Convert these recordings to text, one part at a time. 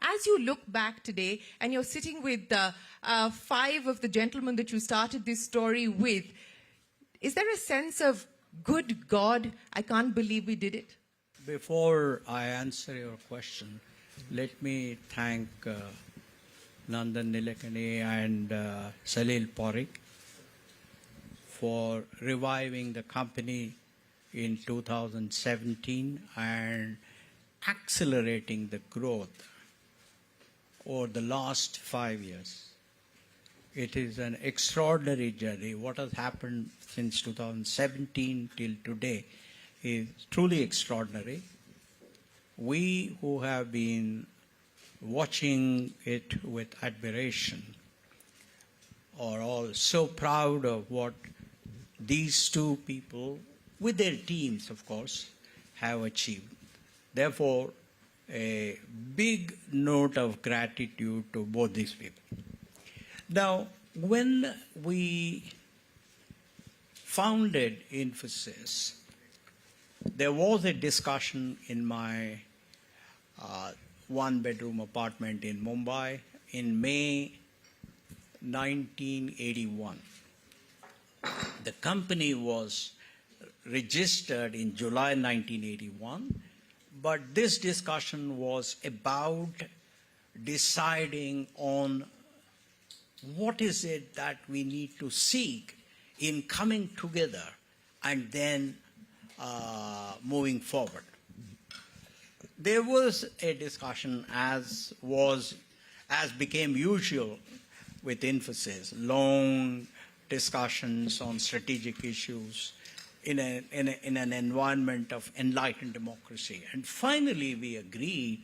As you look back today and you're sitting with 5 of the gentlemen that you started this story with, is there a sense of, good God, I can't believe we did it? Before I answer your question, let me thank Nandan Nilekani and Salil Parikh for reviving the company in 2017 and accelerating the growth over the last 5 years. It is an extraordinary journey. What has happened since 2017 till today is truly extraordinary. We who have been watching it with admiration are all so proud of what these two people, with their teams of course, have achieved. Therefore, a big note of gratitude to both these people. Now, when we founded Infosys, there was a discussion in my one-bedroom apartment in Mumbai in May 1981. The company was registered in July 1981, but this discussion was about deciding on what is it that we need to seek in coming together and then moving forward. There was a discussion, as became usual with Infosys, long discussions on strategic issues in an environment of enlightened democracy. And finally, we agreed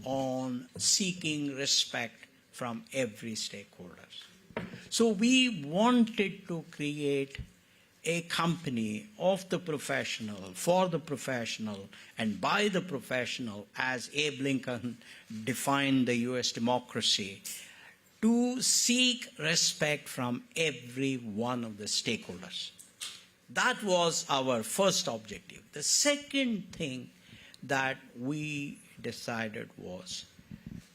on seeking respect from every stakeholder. So we wanted to create a company of the professional, for the professional, and by the professional, as Abe Lincoln defined the US democracy, to seek respect from every one of the stakeholders. That was our first objective. The second thing that we decided was,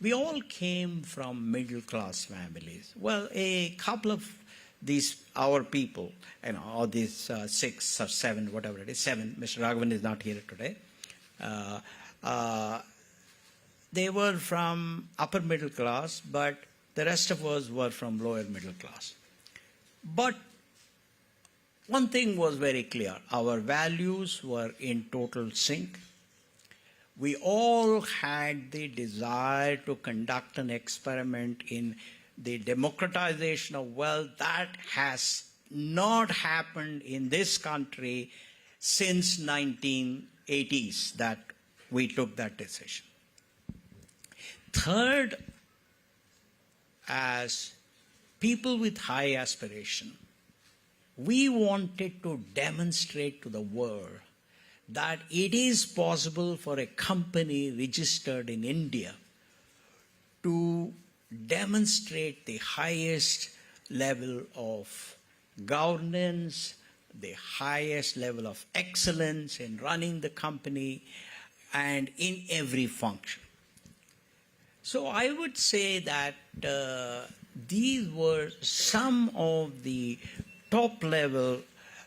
we all came from middle-class families. Well, a couple of these, our people, all these 6 or 7, whatever it is, 7, Mr. Raghavan is not here today, they were from upper middle class, but the rest of us were from lower middle class. But one thing was very clear, our values were in total sync. We all had the desire to conduct an experiment in the democratization of wealth that has not happened in this country since 1980s that we took that decision. Third, as people with high aspiration, we wanted to demonstrate to the world that it is possible for a company registered in India to demonstrate the highest level of governance, the highest level of excellence in running the company and in every function. So I would say that these were some of the top level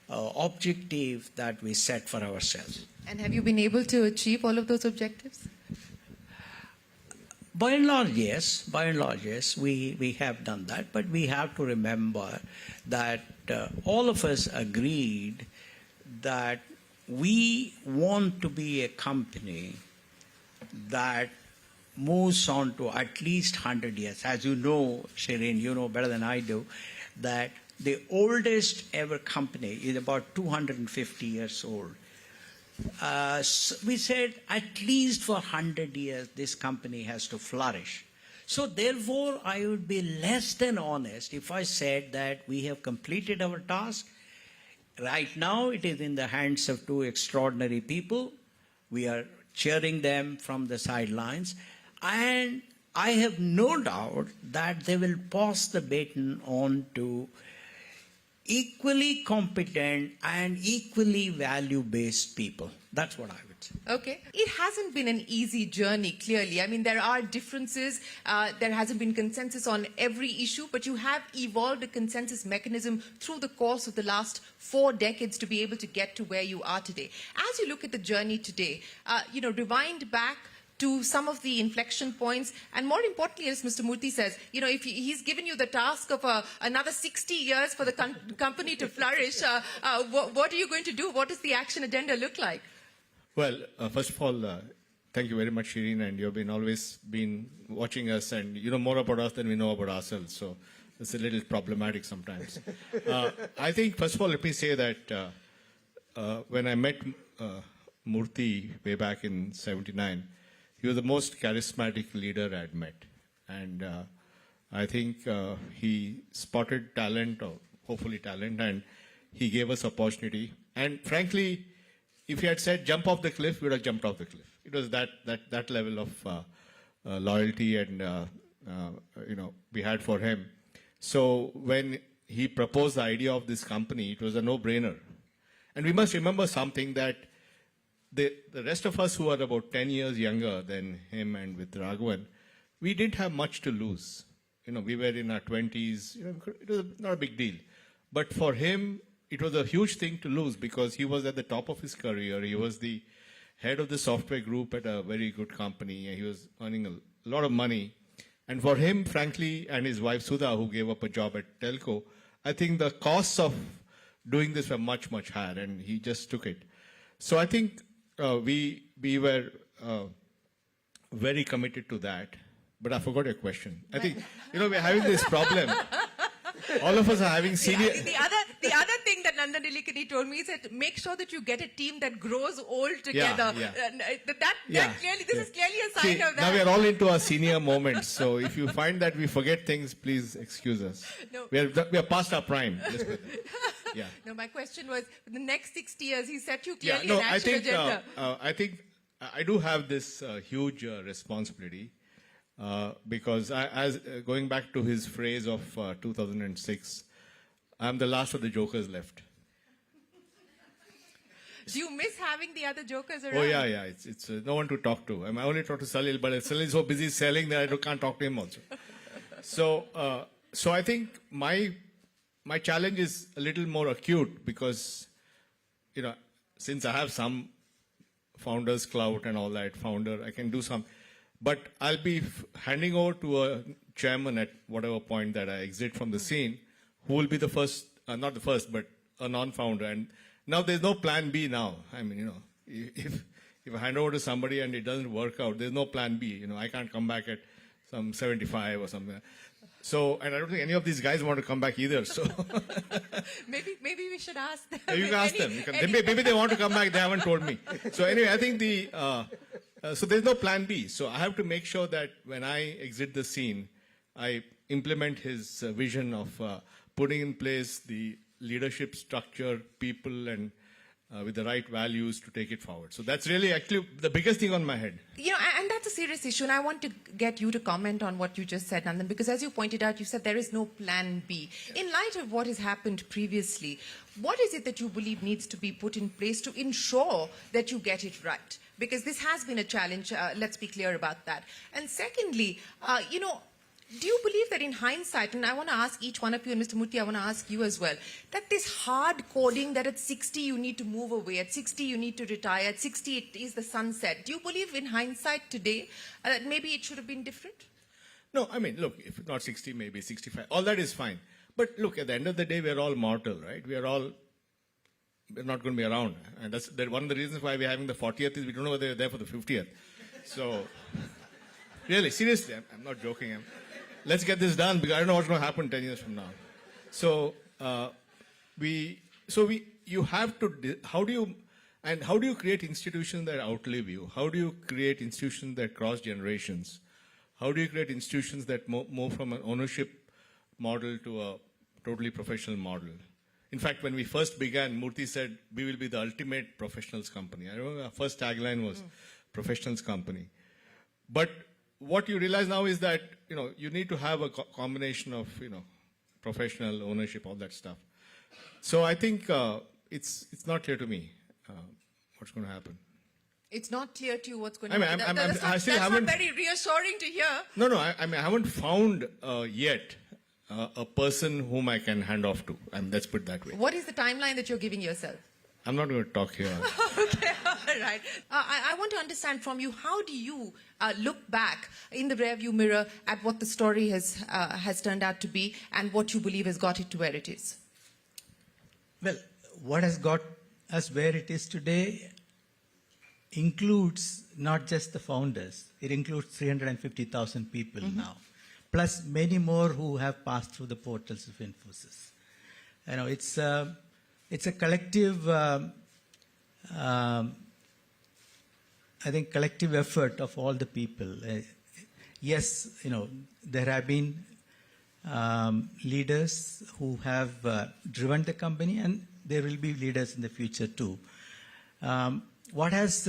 objectives that we set for ourselves. And have you been able to achieve all of those objectives? By and large, yes. By and large, yes. We have done that. But we have to remember that all of us agreed that we want to be a company that moves on to at least 100 years. As you know, Shireen, you know better than I do, that the oldest ever company is about 250 years old. We said at least for 100 years this company has to flourish. So therefore I would be less than honest if I said that we have completed our task. Right now it is in the hands of 2 extraordinary people. We are cheering them from the sidelines, and I have no doubt that they will pass the baton on to equally competent and equally value-based people. That's what I would say. not. Okay. It hasn't been an easy journey, clearly. I mean, there are differences. There hasn't been consensus on every issue, but you have evolved a consensus mechanism through the course of the last 4 decades to be able to get to where you are today. As you look at the journey today, rewind back to some of the inflection points, and more importantly, as Mr. Murthy says, if he's given you the task of another 60 years for the company to flourish, what are you going to do? What does the action agenda look like? Well, first of all, thank you very much, Shireen, and you've always been watching us, and you know more about us than we know about ourselves, so it's a little problematic sometimes. I think, first of all, let me say that when I met Murthy way back in '79, he was the most charismatic leader I'd met. And I think he spotted talent, or hopefully talent, and he gave us opportunity. And frankly, if he had said jump off the cliff, we would have jumped off the cliff. It was that level of loyalty and we had for him. So when he proposed the idea of this company, it was a no-brainer. And we must remember something, that the rest of us who are about 10 years younger than him and with Raghavan, we didn't have much to lose. We were in our 20s. It was not a big deal. But for him, it was a huge thing to lose, because he was at the top of his career. He was the head of the software group at a very good company. He was earning a lot of money. And for him, frankly, and his wife Sudha, who gave up a job at Telco, I think the costs of doing this were much, much higher, and he just took it. So I think we were very committed to that. But I forgot your question. I think, we're having this problem. All of us are having senior... The other thing that Nandan M Nilekani told me is that make sure that you get a team that grows old together. This is clearly a sign of that. Now we are all into our senior moments. So if you find that we forget things, please excuse us. No. We are past our prime. Yeah. No, my question was, in the next 60 years, he set you clearly an action agenda. I think I do have this huge responsibility. Because going back to his phrase of 2006, I'm the last of the jokers left. Do you miss having the other jokers around? Oh, yeah. It's no one to talk to. I only talk to Salil, but Salil is so busy selling that I can't talk to him also. So I think my challenge is a little more acute, because, since I have some founder's clout and all that, I can do some. But I'll be handing over to a chairman at whatever point that I exit from the scene, who will be the first, not the first, but a non-founder. And now there's no plan B now. I mean, if I hand over to somebody and it doesn't work out, there's no plan B. I can't come back at some 75 or something. So, and I don't think any of these guys want to come back either. So maybe we should ask them. You can ask them. Maybe they want to come back. They haven't told me. So anyway, I think so there's no plan B. So I have to make sure that when I exit the scene, I implement his vision of putting in place the leadership structure, people, and with the right values to take it forward. So that's really actually the biggest thing on my head. And that's a serious issue. And I want to get you to comment on what you just said, Nandan, because as you pointed out, you said there is no plan B. In light of what has happened previously, what is it that you believe needs to be put in place to ensure that you get it right? Because this has been a challenge. Let's be clear about that. And secondly, do you believe that in hindsight, and I want to ask each one of you, and Mr. Murthy, I want to ask you as well, that this hard coding that at 60 you need to move away, at 60 you need to retire, at 60 it is the sunset. Do you believe in hindsight today that maybe it should have been different? No, I mean, look, if not 60, maybe 65. All that is fine. But look, at the end of the day, we're all mortal, right? We're not going to be around. And that's one of the reasons why we're having the 40th is we don't know whether they're there for the 50th. So, really, seriously, I'm not joking. Let's get this done, because I don't know what's going to happen 10 years from now. So, you have to, how do you create institutions that outlive you? How do you create institutions that cross generations? How do you create institutions that move from an ownership model to a totally professional model? In fact, when we first began, Murthy said, we will be the ultimate professionals company. I remember our first tagline was professionals company. But what you realize now is that, you need to have a combination of, professional ownership, all that stuff. So I think it's not clear to me what's going to happen. It's not clear to you what's going I mean, on. That's still not haven't. very reassuring to hear. No, I haven't found yet a person whom I can hand off to. Let's put it that way. What is the timeline that you're giving yourself? I'm not going to talk here. Okay, all right. I want to understand from you, how do you look back in the rearview mirror at what the story has turned out to be and what you believe has got it to where it is? Well, what has got us where it is today includes not just the founders. It includes 350,000 people now, plus many more who have passed through the portals of Infosys. You know, it's a collective, I think, collective effort of all the people. Yes, you know, there have been leaders who have driven the company, and there will be leaders in the future too. What has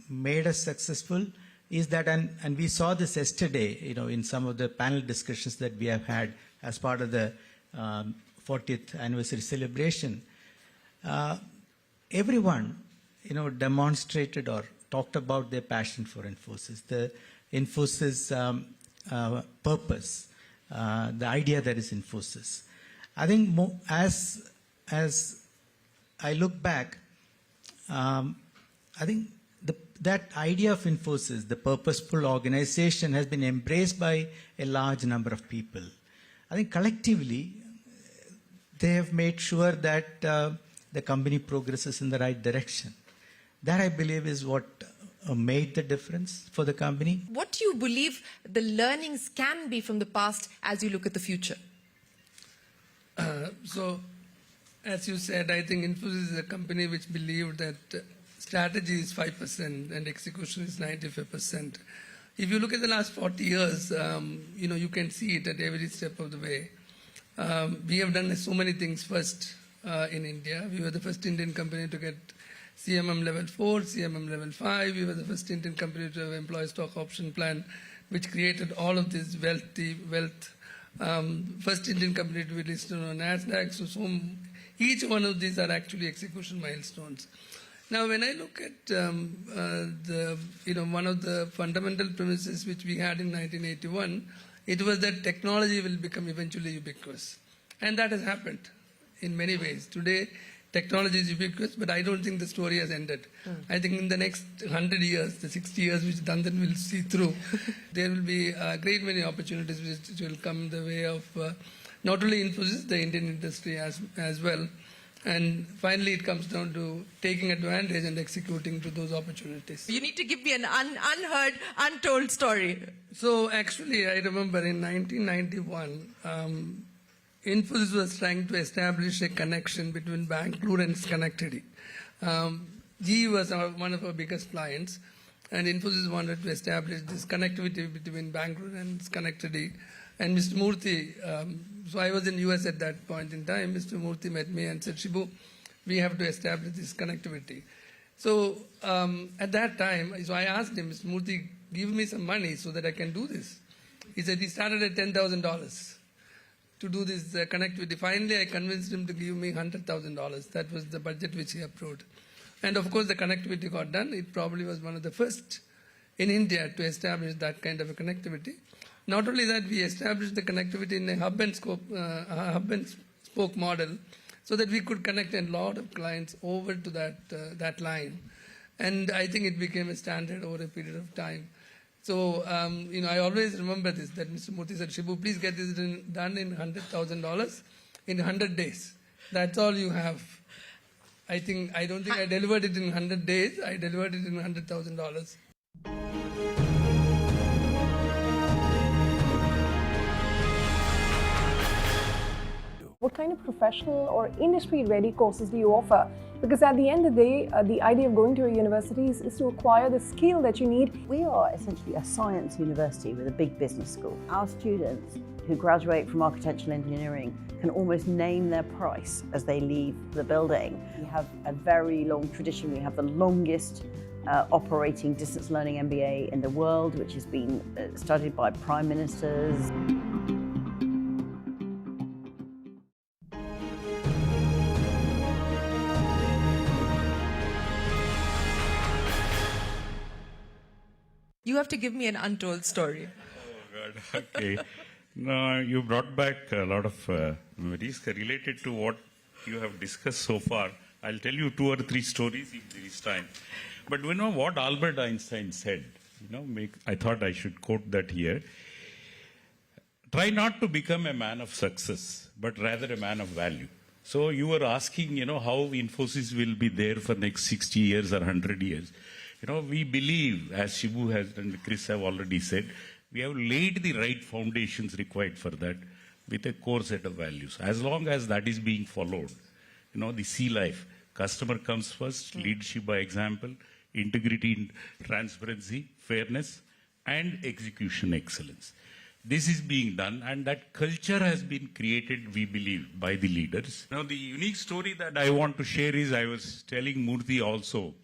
made us successful is that, and we saw this yesterday, you know, in some of the panel discussions that we have had as part of the 40th anniversary celebration. Everyone, you know, demonstrated or talked about their passion for Infosys, the Infosys purpose, the idea that is Infosys. I think as I look back, I think that idea of Infosys, the purposeful organization, has been embraced by a large number of people. I think collectively, they have made sure that the company progresses in the right direction. That, I believe, is what made the difference for the company. What do you believe the learnings can be from the past as you look at the future? So, as you said, I think Infosys is a company which believed that strategy is 5% and execution is 95%. If you look at the last 40 years, you know, you can see it at every step of the way. We have done so many things first in India. We were the first Indian company to get CMM level 4, CMM level 5. We were the first Indian company to have employee stock option plan, which created all of this wealth. First Indian company to be listed on NASDAQ. So each one of these are actually execution milestones. Now, when I look at one of the fundamental premises which we had in 1981, it was that technology will become eventually ubiquitous. And that has happened in many ways. Today, technology is ubiquitous, but I don't think the story has ended. I think in the next 100 years, the 60 years which Nandan will see through, there will be a great many opportunities which will come the way of not only Infosys, the Indian industry as well. And finally, it comes down to taking advantage and executing to those opportunities. You need to give me an unheard, untold story. So actually, I remember in 1991, Infosys was trying to establish a connection between Bengaluru and Schenectady. GE was one of our biggest clients, and Infosys wanted to establish this connectivity between Bengaluru and Schenectady. And Mr. Murthy, so I was in US at that point in time, Mr. Murthy met me and said, Shibu, we have to establish this connectivity. So at that time, so I asked him, Mr. Murthy, give me some money so that I can do this. He said he started at $10,000 to do this connectivity. Finally, I convinced him to give me $100,000. That was the budget which he approved. And of course, the connectivity got done. It probably was one of the first in India to establish that kind of a connectivity. Not only that, we established the connectivity in a hub and spoke model so that we could connect a lot of clients over to that line. And I think it became a standard over a period of time. So, I always remember this, that Mr. Murthy said, Shibu, please get this done in $100,000 in 100 days. That's all you have. I don't think I delivered it in 100 days. I delivered it in $100,000. What kind of professional or industry-ready courses do you offer? Because at the end of the day, the idea of going to a university is to acquire the skill that you need. We are essentially a science university with a big business school. Our students who graduate from architectural engineering can almost name their price as they leave the building. We have a very long tradition. We have the longest operating distance learning MBA in the world, which has been studied by prime ministers. You have to give me an untold story. Oh, God. Okay. No, you brought back a lot of memories related to what you have discussed so far. I'll tell you 2 or 3 stories if there is time. But you know what Albert Einstein said? I thought I should quote that here. Try not to become a man of success, but rather a man of value. So you were asking, how Infosys will be there for next 60 years or 100 years. We believe, as Shibu has and Chris have already said, we have laid the right foundations required for that with a core set of values. As long as that is being followed, the C life, customer comes first, leadership by example, integrity, transparency, fairness, and execution excellence. This is being done, and that culture has been created, we believe, by the leaders. Now, the unique story that I want to share is, I was telling Murthy also,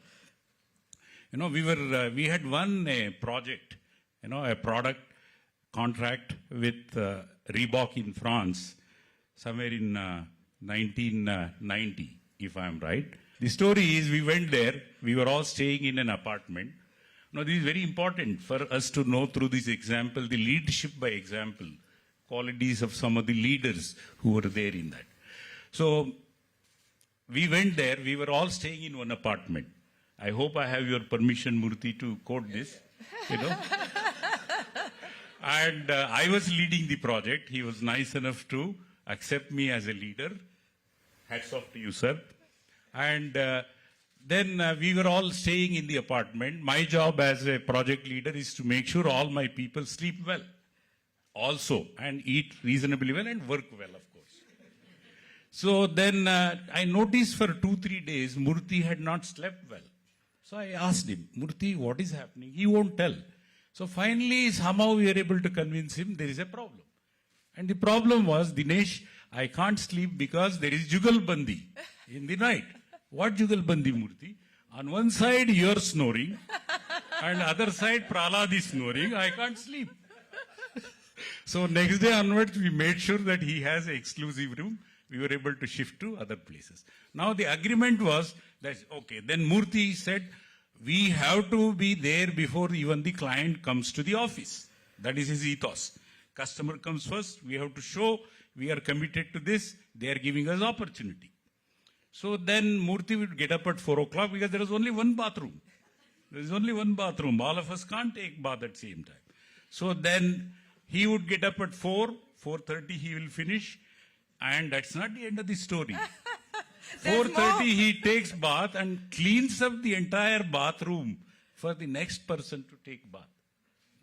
we had won a project, a product contract with Reebok in France, somewhere in 1990, if I'm right. The story is, we went there, we were all staying in an apartment. Now, this is very important for us to know through this example, the leadership by example, qualities of some of the leaders who were there in that. So, we went there, we were all staying in one apartment. I hope I have your permission, Murthy, to quote this, And I was leading the project. He was nice enough to accept me as a leader. Hats off to you, sir. And then we were all staying in the apartment. My job as a project leader is to make sure all my people sleep well also, and eat reasonably well and work well, of course. So then I noticed for 2-3 days, Murthy had not slept well. So I asked him, Murthy, what is happening? He won't tell. So finally, somehow we were able to convince him there is a problem. And the problem was, Dinesh, I can't sleep because there is Jugalbandi in the night. What Jugalbandi, Murthy? On one side, you're snoring, and other side, Prahlad is snoring. I can't sleep. So next day onwards, we made sure that he has an exclusive room. We were able to shift to other places. Now the agreement was that, okay, then Murthy said, we have to be there before even the client comes to the office. That is his ethos. Customer comes first. We have to show we are committed to this. They are giving us opportunity. So then Murthy would get up at 4 o'clock because there was only one bathroom. There is only one bathroom. All of us can't take bath at the same time. So then he would get up at 4:30 he will finish. And that's not the end of the story. 4:30 he takes bath and cleans up the entire bathroom for the next person to take bath.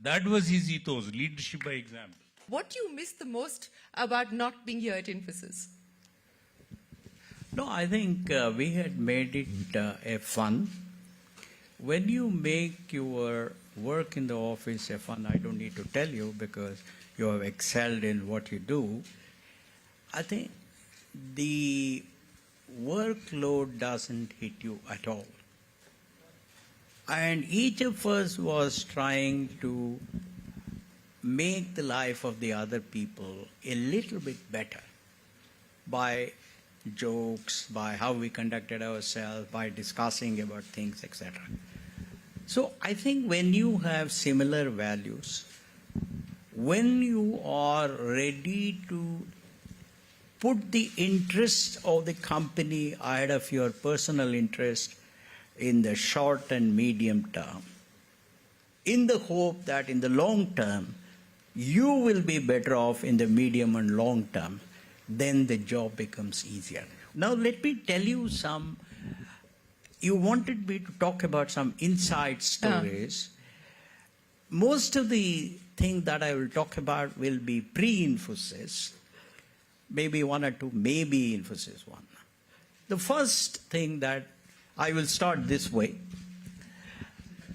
That was his ethos, leadership by example. What do you miss the most about not being here at Infosys? No, I think we had made it a fun. When you make your work in the office a fun, I don't need to tell you because you have excelled in what you do. I think the workload doesn't hit you at all. And each of us was trying to make the life of the other people a little bit better by jokes, by how we conducted ourselves, by discussing about things, etc. So I think when you have similar values, when you are ready to put the interest of the company ahead of your personal interest in the short and medium term, in the hope that in the long term, you will be better off in the medium and long term, then the job becomes easier. Now let me tell you some, you wanted me to talk about some inside stories. Most of the thing that I will talk about will be pre-Infosys. Maybe one or two, maybe Infosys one. The first thing that I will start this way.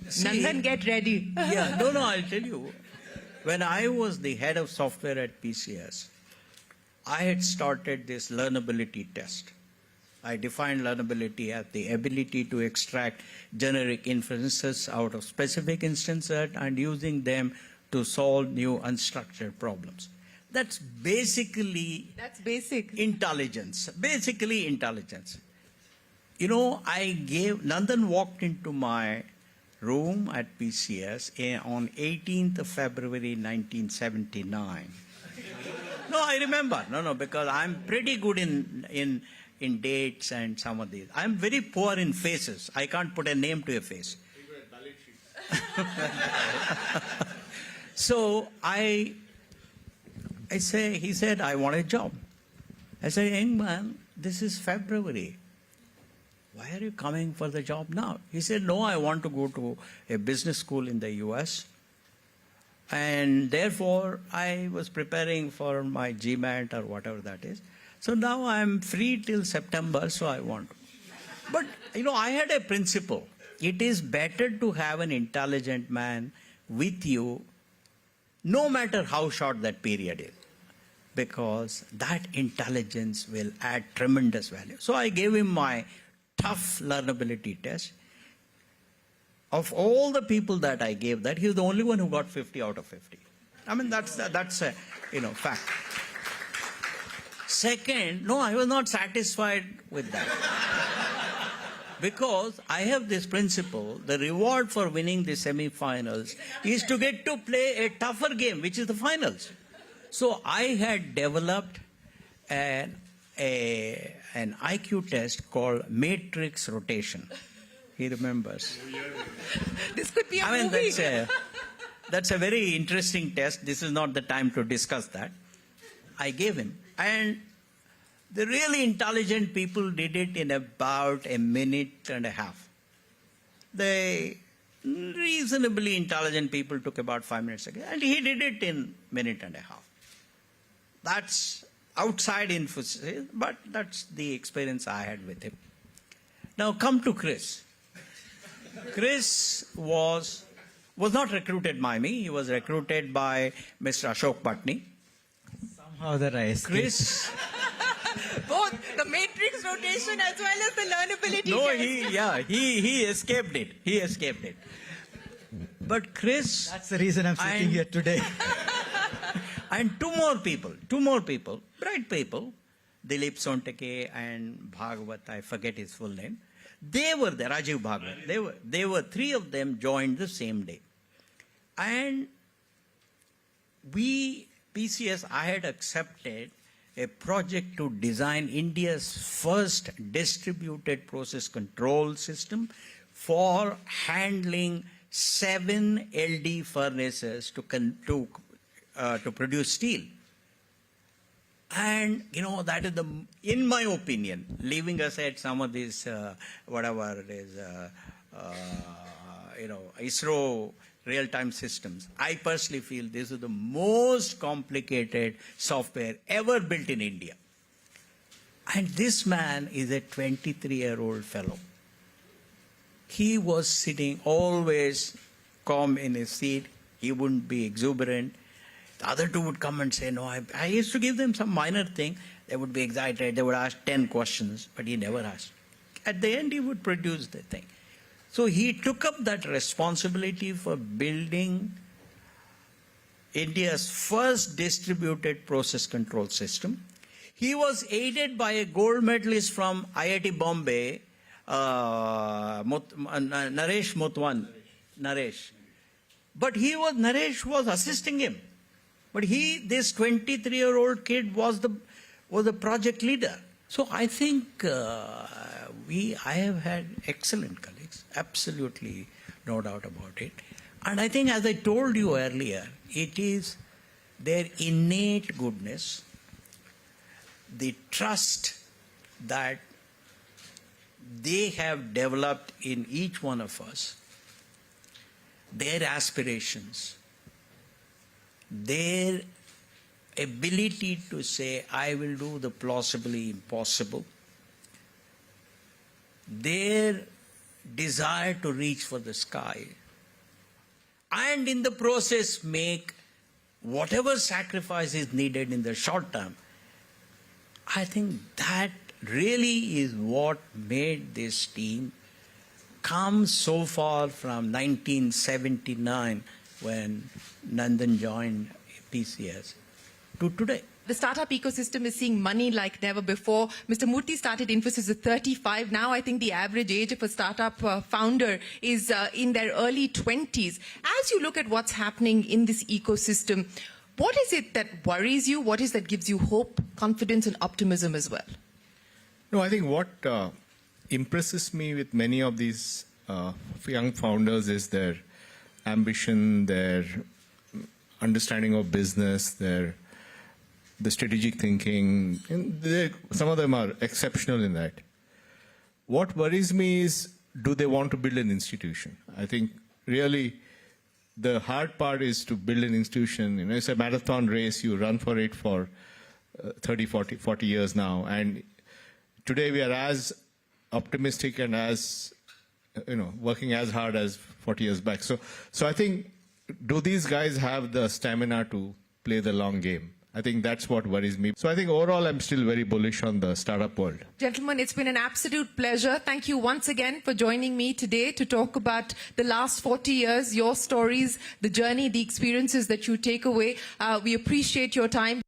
Nandan, get ready. Yeah, no, I'll tell you. When I was the head of software at PCS, I had started this learnability test. I defined learnability as the ability to extract generic inferences out of specific instances and using them to solve new unstructured problems. That's basically intelligence. Basically intelligence. Nandan walked into my room at PCS on 18th of February 1979. No, I remember. No, because I'm pretty good in dates and some of these. I'm very poor in faces. I can't put a name to a face. So he said, I want a job. I said, young man, this is February. Why are you coming for the job now? He said, no, I want to go to a business school in the US. And therefore, I was preparing for my GMAT or whatever that is. So now I'm free till September, so I want to. But, I had a principle. It is better to have an intelligent man with you, no matter how short that period is, because that intelligence will add tremendous value. So I gave him my tough learnability test. Of all the people that I gave that, he was the only one who got 50 out of 50. I mean, that's a fact. Second, no, I was not satisfied with that. Because I have this principle, the reward for winning the semi-finals is to get to play a tougher game, which is the finals. So I had developed an IQ test called matrix rotation. He remembers. This could be a movie. That's a very interesting test. This is not the time to discuss that. I gave him. And the really intelligent people did it in about a minute and a half. The reasonably intelligent people took about 5 minutes again. And he did it in a minute and a half. That's outside Infosys, but that's the experience I had with him. Now come to Chris. Chris was not recruited by me. He was recruited by Mr. Ashok Patni. Somehow that I escaped. Chris... Both the matrix rotation as well as the learnability No, test. he escaped it. He escaped it. But Chris... That's the reason I'm sitting here today. And two more people, bright people, Dilip Sontake and Bhagavat, I forget his full name. They were there, Rajiv Bhagavat. They were three of them joined the same day. And PCS, I had accepted a project to design India's first distributed process control system for handling 7 LD furnaces to produce steel. And, that is in my opinion, leaving aside some of these, whatever it is, ISRO real-time systems, I personally feel this is the most complicated software ever built in India. And this man is a 23-year-old fellow. He was sitting always calm in his seat. He wouldn't be exuberant. The other two would come and say, no, I used to give them some minor thing. They would be excited. They would ask 10 questions, but he never asked. At the end, he would produce the thing. So he took up that responsibility for building India's first distributed process control system. He was aided by a gold medalist from IIT Bombay, Naresh Motwan. Naresh. But Naresh was assisting him. But this 23-year-old kid was the project leader. So I think I have had excellent colleagues, absolutely no doubt about it. And I think, as I told you earlier, it is their innate goodness, the trust that they have developed in each one of us, their aspirations, their ability to say, I will do the plausibly impossible, their desire to reach for the sky, and in the process make whatever sacrifice is needed in the short term. I think that really is what made this team come so far from 1979 when Nandan joined PCS to today. The startup ecosystem is seeing money like never before. Mr. Murthy started Infosys at 35. Now I think the average age of a startup founder is in their early 20s. As you look at what's happening in this ecosystem, what is it that worries you? What is that gives you hope, confidence, and optimism as well? No, I think what impresses me with many of these young founders is their ambition, their understanding of business, the strategic thinking. And some of them are exceptional in that. What worries me is, do they want to build an institution? I think really the hard part is to build an institution. You know, it's a marathon race. You run for it for 30, 40 years now. And today we are as optimistic and as, working as hard as 40 years back. So I think, do these guys have the stamina to play the long game? I think that's what worries me. So I think overall I'm still very bullish on the startup world. Gentlemen, it's been an absolute pleasure. Thank you once again for joining me today to talk about the last 40 years, your stories, the journey, the experiences that you take away. We appreciate your time.